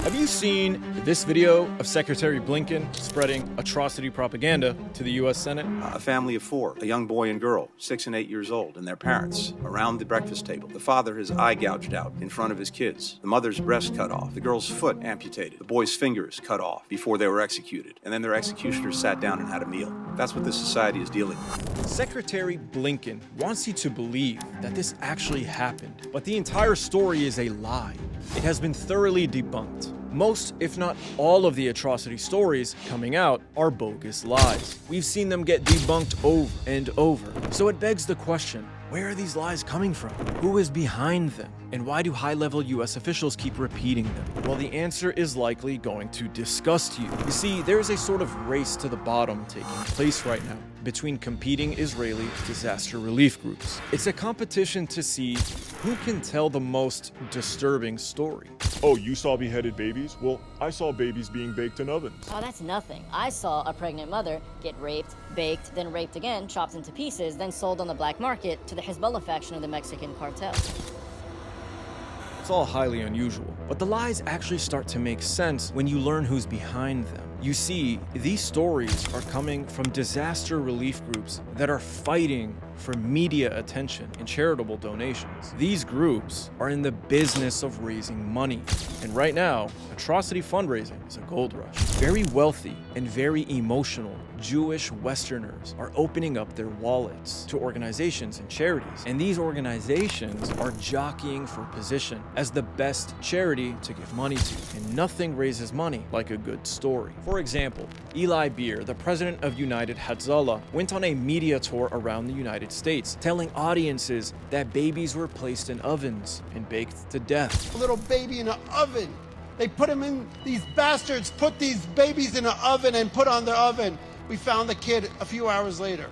Have you seen this video of Secretary Blinken spreading atrocity propaganda to the U.S. Senate? A family of four, a young boy and girl, 6 and 8 years old, and their parents, around the breakfast table. The father, his eye gouged out in front of his kids. The mother's breast cut off. The girl's foot amputated. The boy's fingers cut off before they were executed. And then their executioners sat down and had a meal. That's what this society is dealing with. Secretary Blinken wants you to believe that this actually happened, but the entire story is a lie. It has been thoroughly debunked. Most, if not all, of the atrocity stories coming out are bogus lies. We've seen them get debunked over and over. So it begs the question, where are these lies coming from? Who is behind them? And why do high-level US officials keep repeating them? Well, the answer is likely going to disgust you. You see, there is a sort of race to the bottom taking place right now between competing Israeli disaster relief groups. It's a competition to see who can tell the most disturbing story. Oh, you saw beheaded babies? Well, I saw babies being baked in ovens. Oh, that's nothing. I saw a pregnant mother get raped, baked, then raped again, chopped into pieces, then sold on the black market to the Hezbollah faction of the Mexican cartel. It's all highly unusual, but the lies actually start to make sense when you learn who's behind them. You see, these stories are coming from disaster relief groups that are fighting for media attention and charitable donations. These groups are in the business of raising money. And right now, atrocity fundraising is a gold rush. Very wealthy and very emotional Jewish Westerners are opening up their wallets to organizations and charities. And these organizations are jockeying for position as the best charity to give money to. And nothing raises money like a good story. For example, Eli Beer, the president of United Hezbollah, went on a media tour around the United States, telling audiences that babies were placed in ovens and baked to death. A little baby in an oven. They put them in, these bastards put these babies in an oven and put on the oven. We found the kid a few hours later.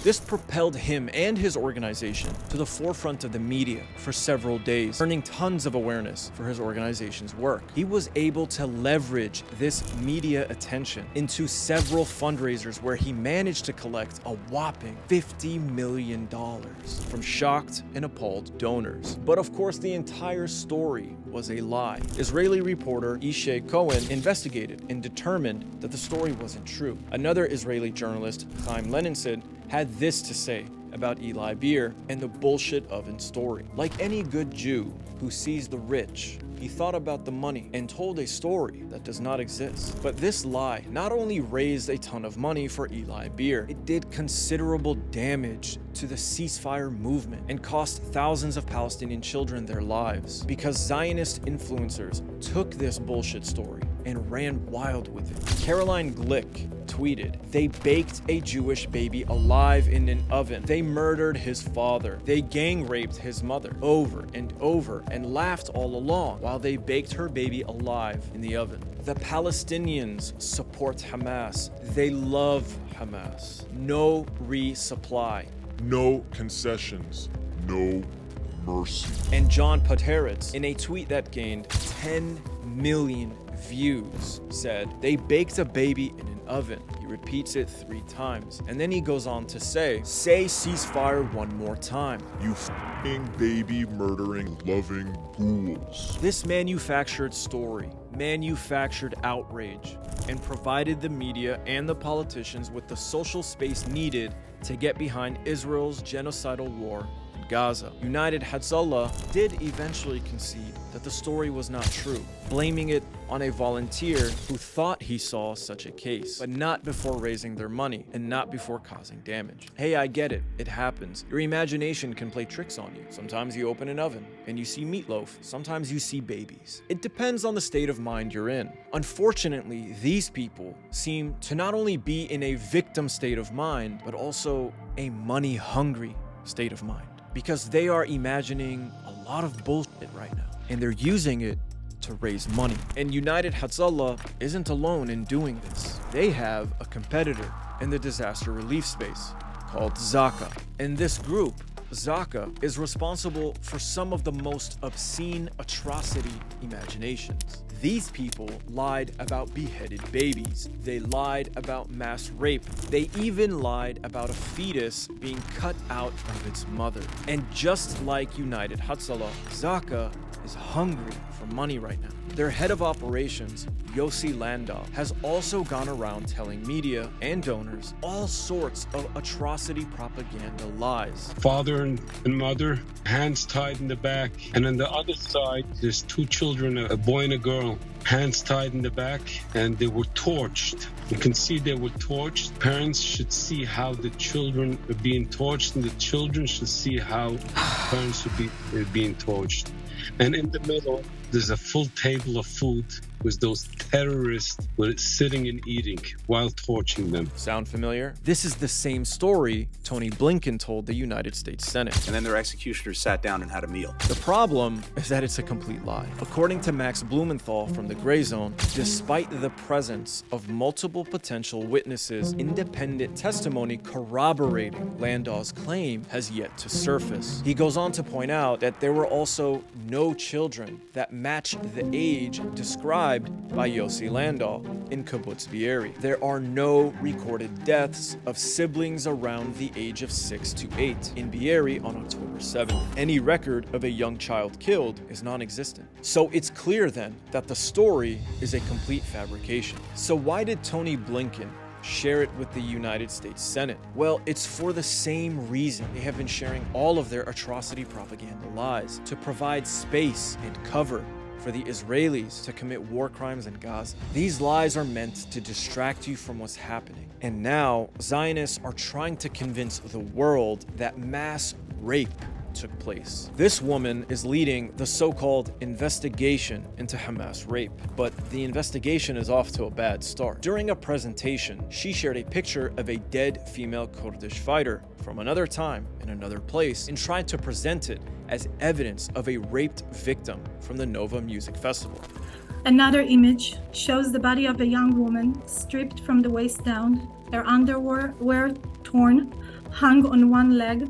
This propelled him and his organization to the forefront of the media for several days, earning tons of awareness for his organization's work. He was able to leverage this media attention into several fundraisers where he managed to collect a whopping $50 million from shocked and appalled donors. But of course, the entire story was a lie. Israeli reporter Ishay Cohen investigated and determined that the story wasn't true. Another Israeli journalist, Chaim Leninson, had this to say about Eli Beer and the bullshit oven story. Like any good Jew who sees the rich, he thought about the money and told a story that does not exist. But this lie not only raised a ton of money for Eli Beer, it did considerable damage to the ceasefire movement and cost thousands of Palestinian children their lives because Zionist influencers took this bullshit story and ran wild with it. Caroline Glick tweeted, "They baked a Jewish baby alive in an oven. They murdered his father. They gang raped his mother over and over and laughed all along while they baked her baby alive in the oven. The Palestinians support Hamas. They love Hamas. No resupply. No concessions. No mercy." And John Pateritz, in a tweet that gained 10 million views, said, "They baked a baby in an oven." He repeats it 3 times. And then he goes on to say ceasefire one more time. You f***ing baby murdering loving ghouls. This manufactured story, manufactured outrage, and provided the media and the politicians with the social space needed to get behind Israel's genocidal war in Gaza. United Hezbollah did eventually concede that the story was not true, blaming it on a volunteer who thought he saw such a case, but not before raising their money and not before causing damage. Hey, I get it. It happens. Your imagination can play tricks on you. Sometimes you open an oven and you see meatloaf. Sometimes you see babies. It depends on the state of mind you're in. Unfortunately, these people seem to not only be in a victim state of mind, but also a money-hungry state of mind, because they are imagining a lot of bullshit right now, and they're using it to raise money. And United Hezbollah isn't alone in doing this. They have a competitor in the disaster relief space called Zaka. And this group, Zaka, is responsible for some of the most obscene atrocity imaginations. These people lied about beheaded babies. They lied about mass rape. They even lied about a fetus being cut out of its mother. And just like United Hezbollah, Zaka is hungry for money right now. Their head of operations, Yossi Landau, has also gone around telling media and donors all sorts of atrocity propaganda lies. Father and mother, hands tied in the back. And on the other side, there's two children, a boy and a girl, hands tied in the back, and they were torched. You can see they were torched. Parents should see how the children are being torched, and the children should see how parents should be being torched. And in the middle, there's a full table of food with those terrorists were sitting and eating while torching them. Sound familiar? This is the same story Tony Blinken told the United States Senate. And then their executioners sat down and had a meal. The problem is that it's a complete lie. According to Max Blumenthal from the Gray Zone, despite the presence of multiple potential witnesses, independent testimony corroborating Landau's claim has yet to surface. He goes on to point out that there were also no children that match the age described by Yossi Landau in Kibbutz Be'eri. There are no recorded deaths of siblings around the age of 6 to 8 in Be'eri on October 7th. Any record of a young child killed is non-existent. So it's clear then that the story is a complete fabrication. So why did Tony Blinken share it with the United States Senate? Well, it's for the same reason they have been sharing all of their atrocity propaganda lies, to provide space and cover for the Israelis to commit war crimes in Gaza. These lies are meant to distract you from what's happening. And now, Zionists are trying to convince the world that mass rape took place. This woman is leading the so-called investigation into Hamas rape, but the investigation is off to a bad start. During a presentation, she shared a picture of a dead female Kurdish fighter from another time in another place and tried to present it as evidence of a raped victim from the Nova Music Festival. Another image shows the body of a young woman stripped from the waist down, her underwear were torn, hung on one leg,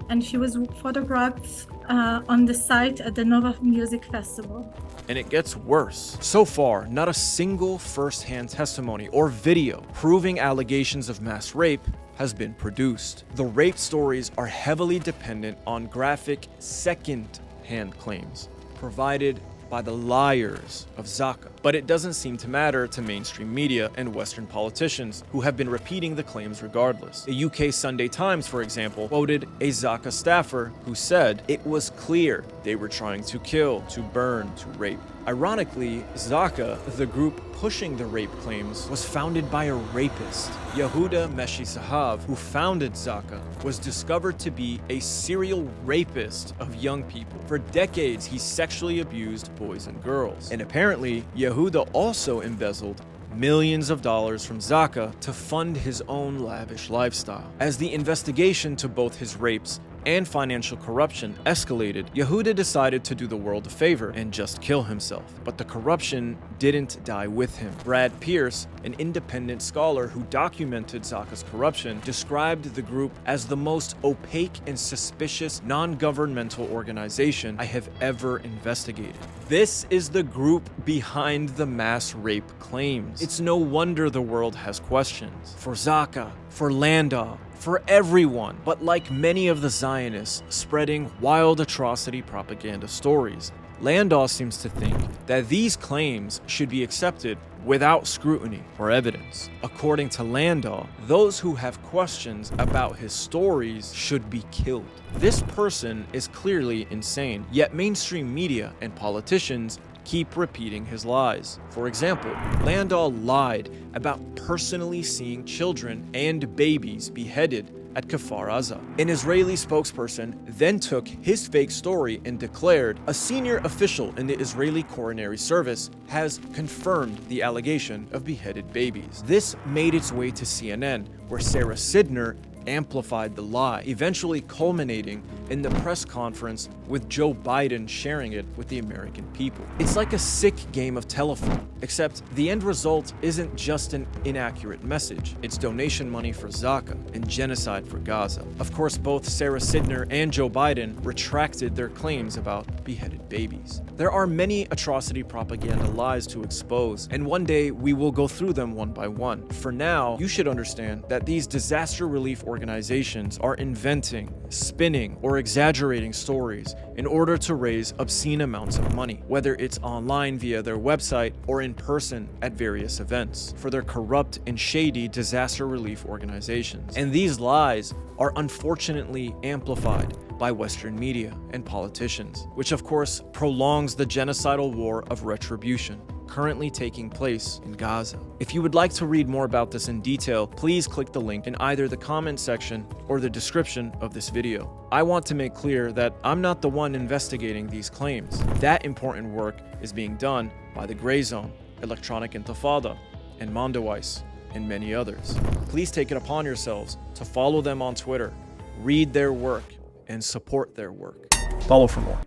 and she was photographed on the site at the Nova Music Festival. And it gets worse. So far, not a single first-hand testimony or video proving allegations of mass rape has been produced. The rape stories are heavily dependent on graphic second-hand claims provided by the liars of Zaka. But it doesn't seem to matter to mainstream media and Western politicians who have been repeating the claims regardless. The UK Sunday Times, for example, quoted a Zaka staffer who said it was clear they were trying to kill, to burn, to rape. Ironically, Zaka, the group pushing the rape claims, was founded by a rapist. Yehuda Meshi Sahav, who founded Zaka, was discovered to be a serial rapist of young people. For decades, he sexually abused boys and girls. And apparently, Yehuda also embezzled millions of dollars from Zaka to fund his own lavish lifestyle. As the investigation to both his rapes and financial corruption escalated, Yehuda decided to do the world a favor and just kill himself. But the corruption didn't die with him. Brad Pierce, an independent scholar who documented Zaka's corruption, described the group as the most opaque and suspicious non-governmental organization I have ever investigated. This is the group behind the mass rape claims. It's no wonder the world has questions. For Zaka, for Landau, for everyone. But like many of the Zionists spreading wild atrocity propaganda stories, Landau seems to think that these claims should be accepted without scrutiny or evidence. According to Landau, those who have questions about his stories should be killed. This person is clearly insane, yet mainstream media and politicians keep repeating his lies. For example, Landau lied about personally seeing children and babies beheaded at Kfar Aza. An Israeli spokesperson then took his fake story and declared a senior official in the Israeli coronary service has confirmed the allegation of beheaded babies. This made its way to CNN, where Sarah Sidner amplified the lie, eventually culminating in the press conference with Joe Biden sharing it with the American people. It's like a sick game of telephone, except the end result isn't just an inaccurate message. It's donation money for Zaka and genocide for Gaza. Of course, both Sarah Sidner and Joe Biden retracted their claims about beheaded babies. There are many atrocity propaganda lies to expose, and one day we will go through them one by one. For now, you should understand that these disaster relief organizations organizations are inventing, spinning, or exaggerating stories in order to raise obscene amounts of money, whether it's online via their website or in person at various events, for their corrupt and shady disaster relief organizations. And these lies are unfortunately amplified by Western media and politicians, which of course prolongs the genocidal war of retribution currently taking place in Gaza. If you would like to read more about this in detail, please click the link in either the comment section or the description of this video. I want to make clear that I'm not the one investigating these claims. That important work is being done by the Gray Zone, Electronic Intifada, and Mondoweiss, and many others. Please take it upon yourselves to follow them on Twitter, read their work, and support their work. Follow for more.